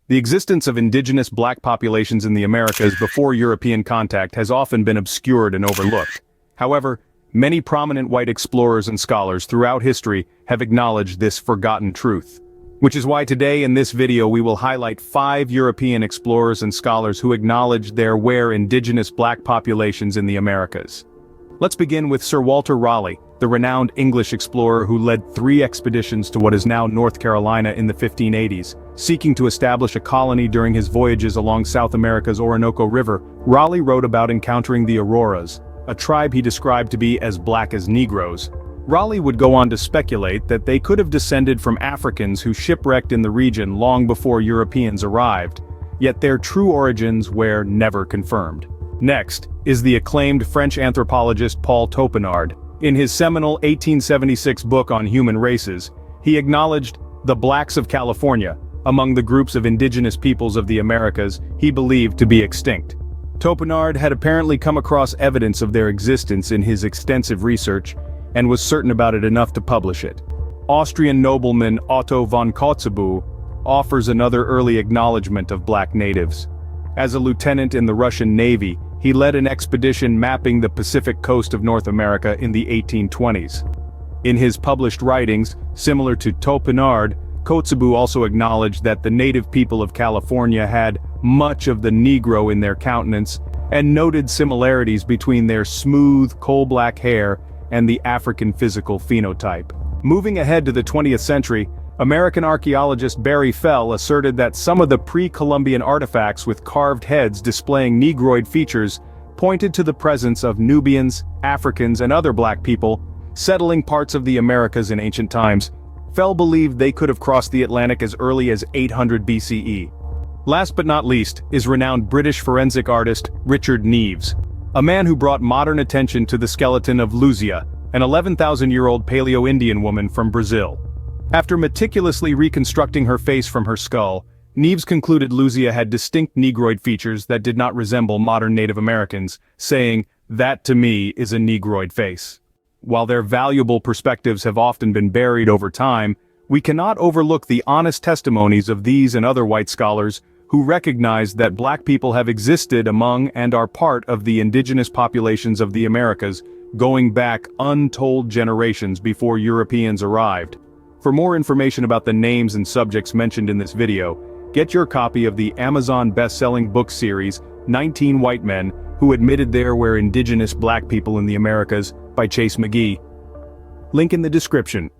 The existence of indigenous black populations in the Americas before European contact has often been obscured and overlooked. However, many prominent white explorers and scholars throughout history have acknowledged this forgotten truth. Which is why today in this video we will highlight 5 European explorers and scholars who acknowledged there were indigenous black populations in the Americas. Let's begin with Sir Walter Raleigh, the renowned English explorer who led 3 expeditions to what is now North Carolina in the 1580s, seeking to establish a colony during his voyages along South America's Orinoco River. Raleigh wrote about encountering the Aroras, a tribe he described to be as black as Negroes. Raleigh would go on to speculate that they could have descended from Africans who shipwrecked in the region long before Europeans arrived, yet their true origins were never confirmed. Next is the acclaimed French anthropologist Paul Topinard. In his seminal 1876 book on human races, he acknowledged the blacks of California, among the groups of indigenous peoples of the Americas he believed to be extinct. Topinard had apparently come across evidence of their existence in his extensive research, and was certain about it enough to publish it. Austrian nobleman Otto Von Kotzebue offers another early acknowledgement of black natives. As a lieutenant in the Russian Navy, he led an expedition mapping the Pacific coast of North America in the 1820s. In his published writings, similar to Topinard, Kotzebue also acknowledged that the native people of California had much of the negro in their countenance, and noted similarities between their smooth, coal-black hair and the African physical phenotype. Moving ahead to the 20th century, American archaeologist B.C.E. Fell asserted that some of the pre-Columbian artifacts with carved heads displaying negroid features pointed to the presence of Nubians, Africans, and other black people settling parts of the Americas in ancient times. Fell believed they could have crossed the Atlantic as early as 800 BCE. Last but not least is renowned British forensic artist Richard Neves, a man who brought modern attention to the skeleton of Luzia, an 11,000-year-old Paleo-Indian woman from Brazil. After meticulously reconstructing her face from her skull, Neves concluded Luzia had distinct negroid features that did not resemble modern Native Americans, saying, "That to me is a negroid face." While their valuable perspectives have often been buried over time, we cannot overlook the honest testimonies of these and other white scholars who recognize that black people have existed among and are part of the indigenous populations of the Americas, going back untold generations before Europeans arrived. For more information about the names and subjects mentioned in this video, get your copy of the Amazon best-selling book series, 19 White Men Who Admitted There Were Indigenous Black People in the Americas, by Chase McGee. Link in the description.